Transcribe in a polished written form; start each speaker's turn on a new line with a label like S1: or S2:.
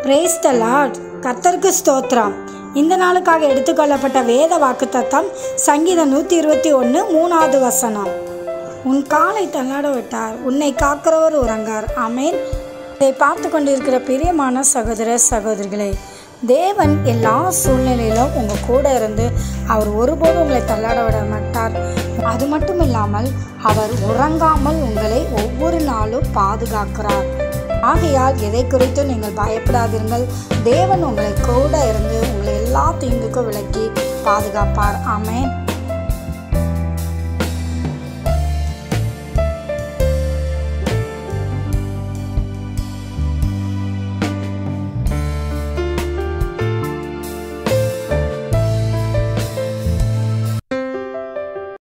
S1: Brace த Lord. கர்த்தருக்கு ஸ்தோத்திரம். இந்த நாளுக்காக எடுத்துக்கொள்ளப்பட்ட வேத வாக்குத்தத்தம் சங்கீதம் 121 3 உன் காலை தள்ளாட விட்டார், உன்னை காக்கிறவர் உறங்கார். ஆமேன். இதை பார்த்து கொண்டிருக்கிற பிரியமான சகோதர சகோதரிகளே, தேவன் எல்லா சூழ்நிலையிலும் உங்கள் கூட இருந்து அவர் ஒருபோதும் உங்களை தள்ளாட விட மாட்டார். அது மட்டும் இல்லாமல் அவர் உறங்காமல் உங்களை ஒவ்வொரு நாளும் பாதுகாக்கிறார். ஆகையால் எதை குறித்தும் நீங்கள் பயப்படாதீர்கள். தேவன் உங்களை கூட இருந்து உங்களை எல்லா தீங்குக்கும் விலக்கி பாதுகாப்பார். ஆமேன்.